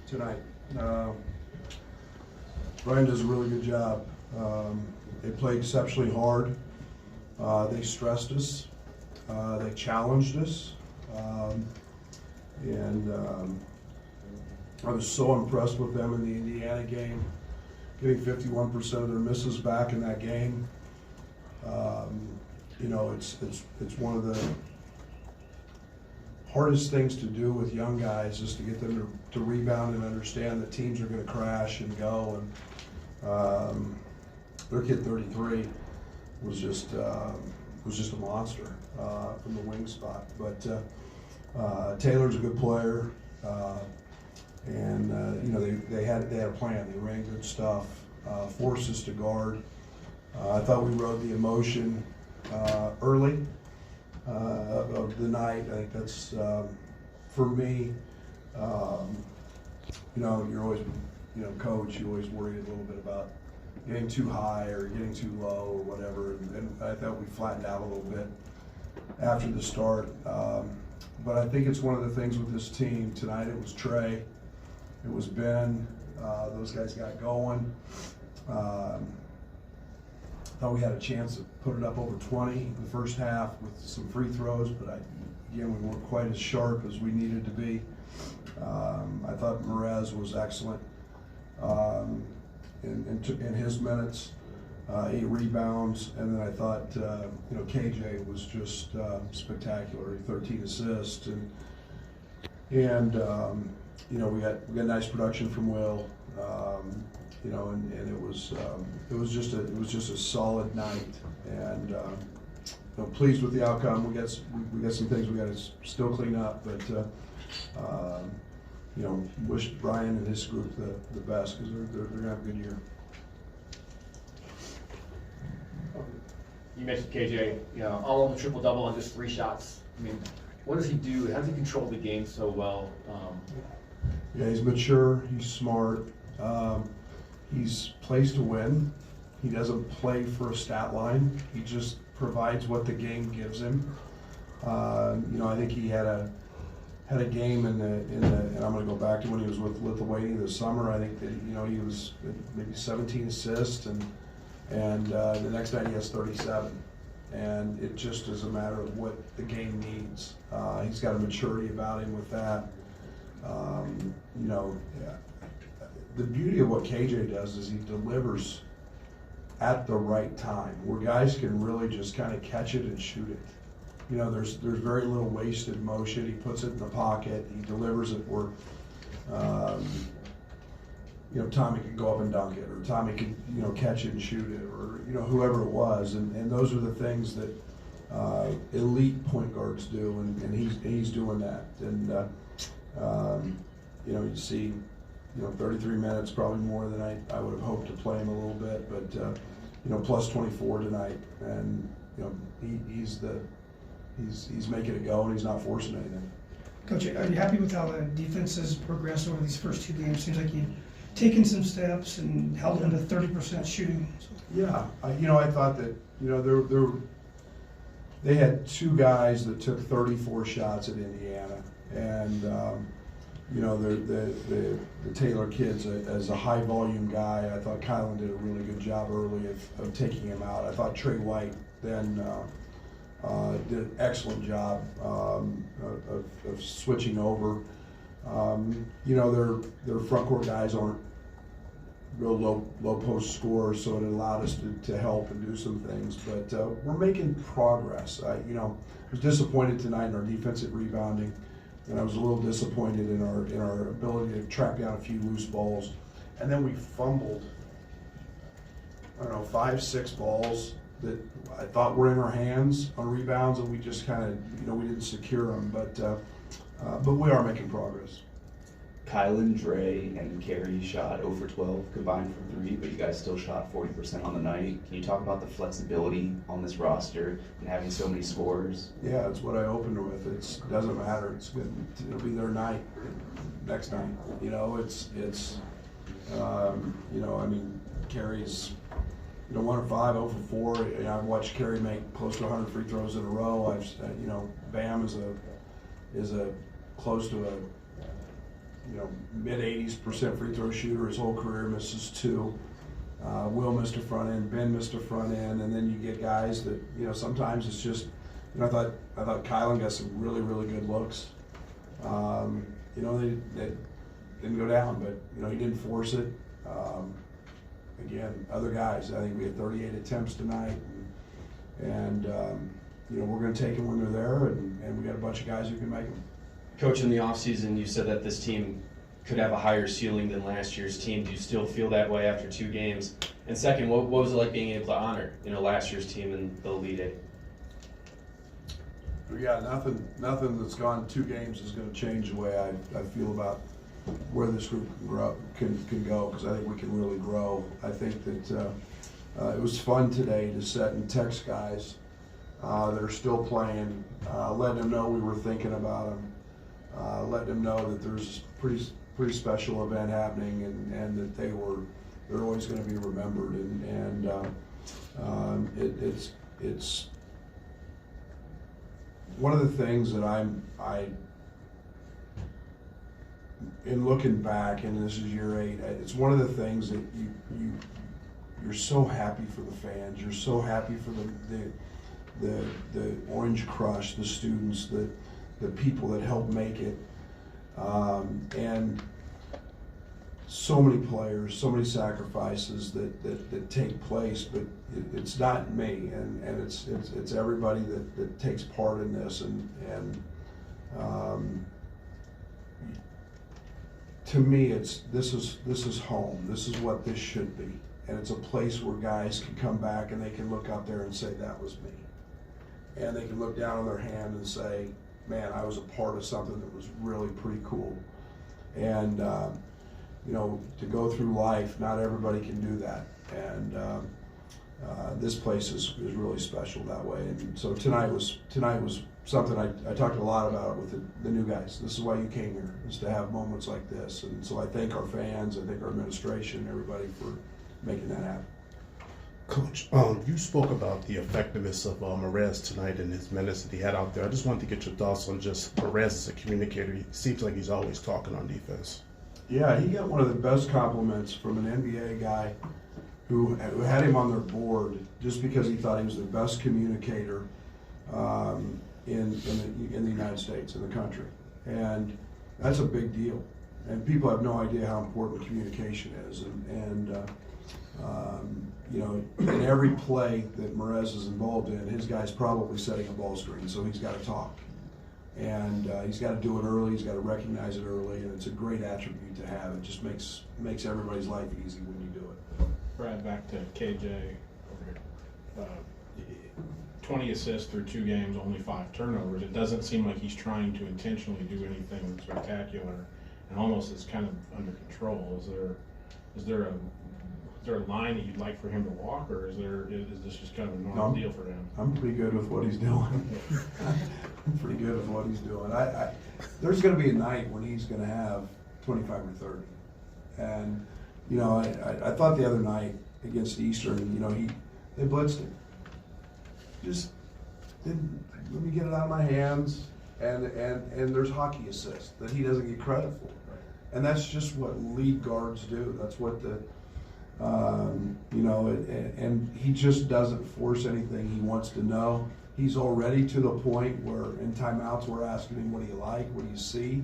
tonight. Brian does a really good job. They played exceptionally hard. They stressed us. They challenged us. I was so impressed with them in the Indiana game, getting 51% of their misses back in that game. You know, it's one of the hardest things to do with young guys is to get them to rebound and understand that teams are going to crash and go. And their kid 33 was just a monster from the wing spot. But Taylor's a good player, and you know they had a plan. They ran good stuff, forced us to guard. I thought we rode the emotion early of the night. I think that's for me. You know, you're always, you know, coach. You always worry a little bit about getting too high or getting too low or whatever. And I thought we flattened out a little bit after the start. But I think it's one of the things with this team tonight. It was Trey, it was Ben. Those guys got going. Thought we had a chance to put it up over 20 in the first half with some free throws, but again, we weren't quite as sharp as we needed to be. I thought Merez was excellent in his minutes, 8 rebounds, and then I thought you know, KJ was just spectacular, 13 assists, and you know, we got nice production from Will. You know, and it was just a solid night, and you know, pleased with the outcome. We got some things we got to still clean up, but you know, wish Brian and his group the best because they're gonna have a good year. You mentioned KJ, you know, all on the triple double on just 3 shots. I mean, what does he do? How does he control the game so well? Yeah, he's mature. He's smart. He's plays to win. He doesn't play for a stat line. He just provides what the game gives him. You know, I think he had a game in the and I'm going to go back to when he was with Lithuania this summer. I think that, you know, he was maybe 17 assists, and the next night he has 37. And it just is a matter of what the game needs. He's got a maturity about him with that. You know, yeah. The beauty of what KJ does is he delivers at the right time, where guys can really just kind of catch it and shoot it. You know, there's very little wasted motion. He puts it in the pocket. He delivers it where, you know, Tommy could go up and dunk it, or Tommy could, you know, catch it and shoot it, or, you know, whoever it was. And those are the things that elite point guards do, and he's doing that. And you know, you see, you know, 33 minutes, probably more than I would have hoped to play him a little bit, but you know, plus 24 tonight, and you know, he's making it go, and he's not forcing anything. Coach, are you happy with how the defense has progressed over these first 2 games? Seems like you've taken some steps and held them to 30% shooting. Yeah, you know, I thought that, you know, they had 2 guys that took 34 shots at Indiana, and you know, the Taylor kid's as a high volume guy. I thought Kylan did a really good job early of taking him out. I thought Trey White then did an excellent job of switching over. You know, their front court guys aren't real low post scorers, so it allowed us to help and do some things. But we're making progress. You know, I was disappointed tonight in our defensive rebounding. And I was a little disappointed in our ability to track down a few loose balls. And then we fumbled, I don't know, 5, 6 balls that I thought were in our hands on rebounds, and we just kind of, you know, we didn't secure them. But we are making progress. Kylan, Dre, and Carey shot 0 for 12 combined from 3, but you guys still shot 40% on the night. Can you talk about the flexibility on this roster and having so many scorers? Yeah, it's what I opened with. It doesn't matter. It's good. It'll be their night next night. You know, it's you know, I mean, Carey's, you know, 1 of 5, 0 for 4. You know, I've watched Carey make close to 100 free throws in a row. You know, Bam is a close to a, you mid-80s% free throw shooter his whole career, misses 2. Will missed a front end, Ben missed a front end, and then you get guys that, sometimes it's just, I thought Kylan got some really, really good looks. They didn't go down, but, he didn't force it. Again, other guys, I think we had 38 attempts tonight, and we're going to take them when they're there, and we got a bunch of guys who can make them. Coach, in the offseason, you said that this team could have a higher ceiling than last year's team. Do you still feel that way after 2 games? And second, what was it like being able to honor, last year's team in the Elite Eight? Yeah, nothing that's gone 2 games is going to change the way I feel about where this group can go, because I think we can really grow. I think that it was fun today to sit and text guys that are still playing, letting them know we were thinking about them, letting them know that there's a pretty special event happening, and that they're always going to be remembered, and it's one of the things that I in looking back, and this is year 8, it's one of the things that you're so happy for the fans, you're so happy for the Orange Crush, the students, the people that help make it, and so many players, so many sacrifices that take place, but it's not me, and it's everybody that takes part in this, and to me, this is home. This is what this should be, and it's a place where guys can come back and they can look out there and say, that was me, and they can look down on their hand and say, man, I was a part of something that was really pretty cool. And to go through life, not everybody can do that, and this place is really special that way. And so tonight was something I talked a lot about with the new guys. This is why you came here, is to have moments like this. And so I thank our fans, I thank our administration, everybody for making that happen. Coach, you spoke about the effectiveness of Perez tonight and his minutes that he had out there. I just wanted to get your thoughts on just Perez as a communicator. He seems like he's always talking on defense. Yeah, he got one of the best compliments from an NBA guy who had him on their board just because he thought he was the best communicator in the United States, in the country. And that's a big deal. And people have no idea how important communication is. In every play that Perez is involved in, his guy's probably setting a ball screen, so he's got to talk. And he's got to do it early, he's got to recognize it early, and it's a great attribute to have. It just makes everybody's life easy when you do it. Brad, back to KJ over here. 20 assists through 2 games, only 5 turnovers. It doesn't seem like he's trying to intentionally do anything spectacular, and almost is kind of under control. Is there a line that you'd like for him to walk, or is this just kind of a normal deal for him? I'm pretty good with what he's doing. I'm pretty good with what he's doing. There's going to be a night when he's going to have 25 or 30, and I thought the other night against Eastern, they blitzed him. Just didn't let me get it out of my hands, and there's hockey assists that he doesn't get credit for, and that's just what lead guards do. That's what and he just doesn't force anything. He wants to know. He's already to the point where in timeouts we're asking him, what do you like, what do you see?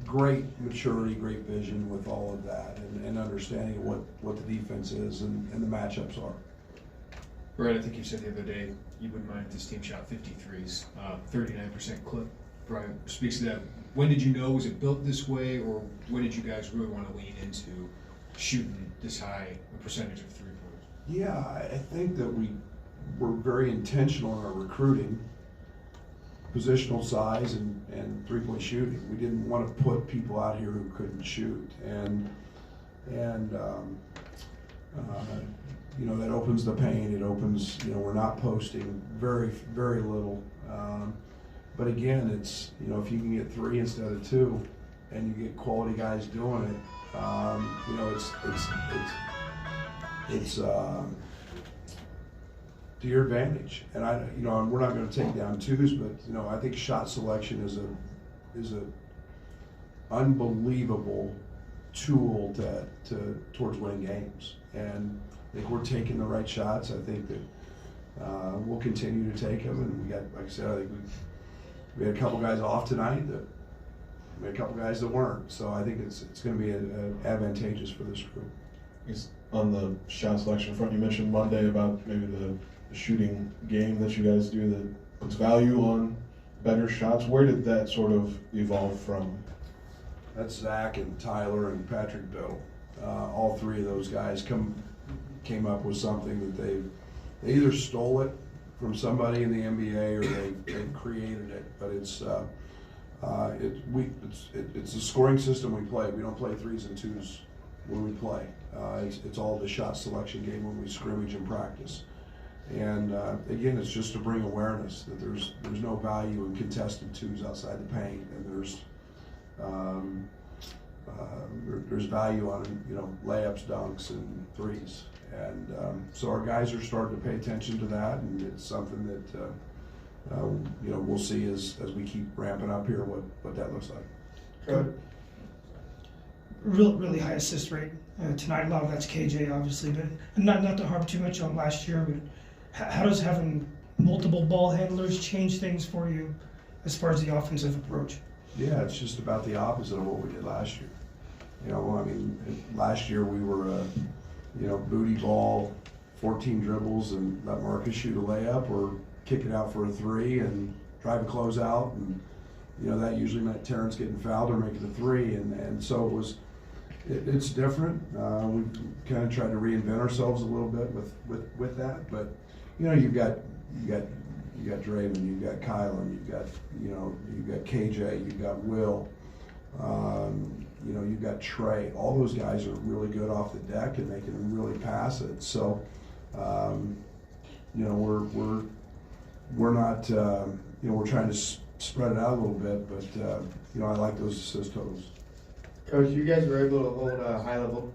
Great maturity, great vision with all of that, and understanding what the defense is and the matchups are. Brad, I think you said the other day you wouldn't mind if this team shot 53s, 39% clip. Brian speaks to that. When did you know? Was it built this way, or when did you guys really want to lean into shooting this high a percentage of 3-pointers? Yeah, I think that we were very intentional in our recruiting, positional size and 3-point shooting. We didn't want to put people out here who couldn't shoot, and that opens the paint. It opens, we're not posting very, very little. But again, it's, if you can get 3 instead of 2, and you get quality guys doing it, it's to your advantage. And we're not going to take down 2s, but I think shot selection is unbelievable tool towards winning games. And I think we're taking the right shots. I think that we'll continue to take them. And we got, like I said, I think we had a couple guys off tonight. We had a couple guys that weren't. So I think it's going to be advantageous for this group. On the shot selection front, you mentioned Monday about maybe the shooting game that you guys do that puts value on better shots. Where did that sort of evolve from? That's Zach and Tyler and Patrick Bill. All three of those guys came up with something that they either stole it from somebody in the NBA or they created it. But it's a scoring system we play. We don't play 3s and 2s when we play. It's all the shot selection game when we scrimmage and practice. And again, it's just to bring awareness that there's no value in contested 2s outside the paint, and there's value on layups, dunks, and 3s. And so our guys are starting to pay attention to that, and it's something that we'll see as we keep ramping up here what that looks like. Good. Really high assist rate tonight. A lot of that's KJ, obviously, but not to harp too much on last year. But how does having multiple ball handlers change things for you as far as the offensive approach? Yeah, it's just about the opposite of what we did last year. Last year we were booty ball, 14 dribbles, and let Marcus shoot a layup or kick it out for a 3 and drive a closeout, and that usually meant Terrence getting fouled or making a 3, and so it's different. We kind of tried to reinvent ourselves a little bit with that, but you've got Draven, you've got Kylan, you've got KJ, you've got Will, you've got Trey. All those guys are really good off the deck and they can really pass it. So we're not we're trying to spread it out a little bit, but I like those assist totals. Coach, you guys were able to hold a high level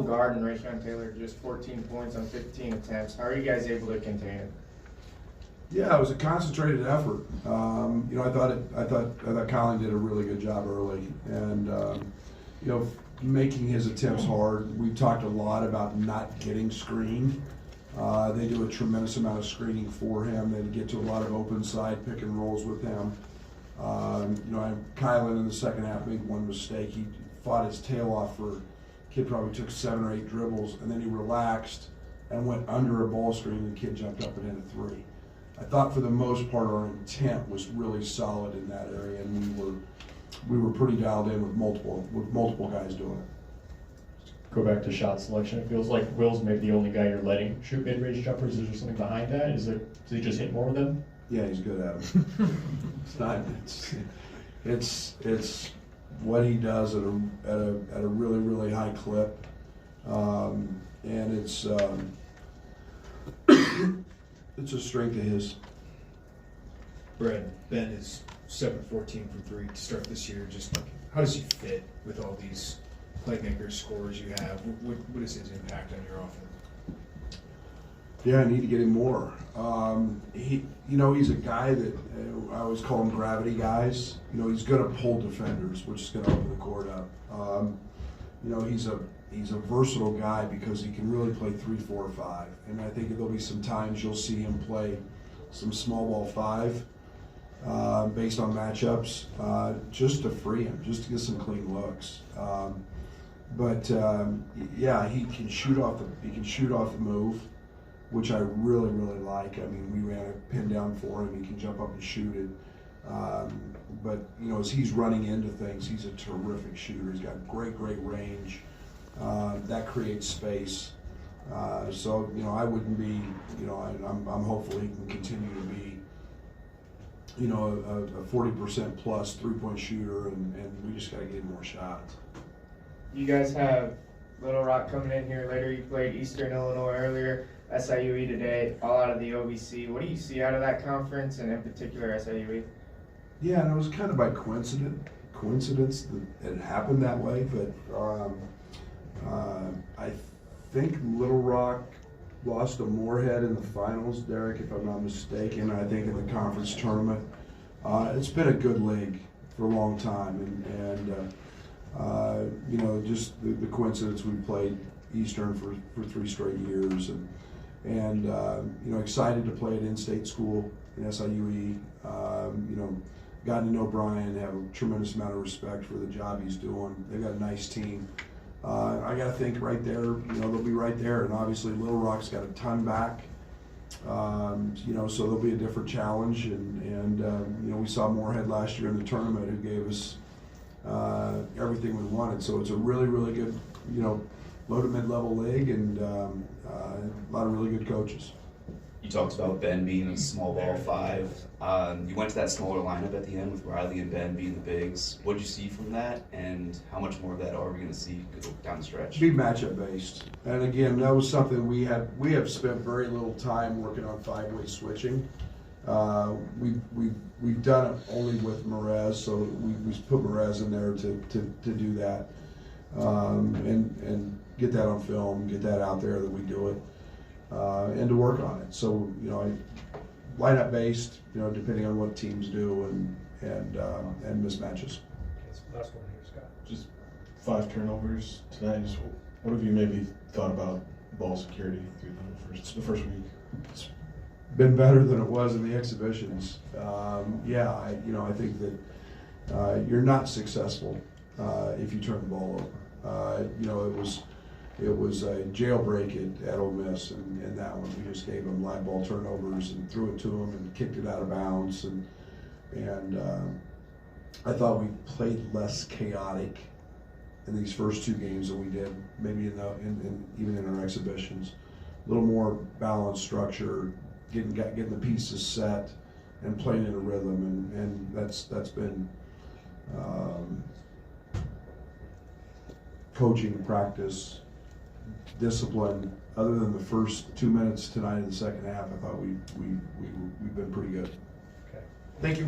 guard and Rayshawn Taylor just 14 points on 15 attempts. How are you guys able to contain it? Yeah, it was a concentrated effort. I thought Colin did a really good job early, and making his attempts hard. We've talked a lot about not getting screened. They do a tremendous amount of screening for him. They get to a lot of open side pick and rolls with him. Kylan in the second half made one mistake. He fought his tail off kid probably took 7 or 8 dribbles, and then he relaxed and went under a ball screen, and the kid jumped up and hit a 3. I thought for the most part our intent was really solid in that area, and we were pretty dialed in with multiple guys doing it. Go back to shot selection. It feels like Will's maybe the only guy you're letting shoot mid-range jumpers. Is there something behind that? Does he just hit more of them? Yeah, he's good at them. It's what he does at a really high clip, and it's a strength of his. Brad, Ben is 7-14 from 3 to start this year. Just how does he fit with all these playmakers, scorers you have? What is his impact on your offense? Yeah, I need to get him more. He's a guy that I always call him gravity guys. He's going to pull defenders, which is going to open the court up. He's a versatile guy because he can really play 3, 4, 5. And I think there'll be some times you'll see him play some small ball 5 based on matchups, just to free him, just to get some clean looks. He can shoot off the move, which I really like. I mean, we ran a pin down for him. He can jump up and shoot it. As he's running into things, he's a terrific shooter. He's got great range. That creates space. I wouldn't be, I'm hopeful he can continue to be, a 40% plus 3-point shooter, and we just got to get him more shots. You guys have Little Rock coming in here later. You played Eastern Illinois earlier, SIUE today, all out of the OVC. What do you see out of that conference, and in particular SIUE? Yeah, and it was kind of by coincidence that it happened that way, but I think Little Rock lost to Moorhead in the finals, Derek, if I'm not mistaken. I think in the conference tournament. It's been a good league for a long time, and just the coincidence we played Eastern for 3 straight years, and excited to play at in-state school in SIUE. Gotten to know Brian, have a tremendous amount of respect for the job he's doing. They've got a nice team. I got to think right there, they'll be right there, and obviously Little Rock's got a ton back. So there'll be a different challenge, and we saw Moorhead last year in the tournament, who gave us everything we wanted. So it's a really, really good, low to mid-level league, and a lot of really good coaches. You talked about Ben being a small ball 5. You went to that smaller lineup at the end with Riley and Ben being the bigs. What did you see from that, and how much more of that are we going to see down the stretch? Be matchup based, and again, that was something we have spent very little time working on 5-way switching. We've done it only with Merez, so we put Merez in there to do that, and get that on film, get that out there that we do it. And to work on it. So, lineup based, depending on what teams do and mismatches. Last one here, Scott. Just 5 turnovers tonight. Just what have you maybe thought about ball security through the first week? It's been better than it was in the exhibitions. I think that you're not successful if you turn the ball over. It was a jailbreak at Ole Miss, and that one we just gave them live ball turnovers and threw it to them and kicked it out of bounds, and I thought we played less chaotic in these first 2 games than we did maybe even in our exhibitions. A little more balanced structure, getting the pieces set and playing in a rhythm, and that's been coaching practice. Discipline. Other than the first 2 minutes tonight in the second half, I thought we've been pretty good. Okay. Thank you.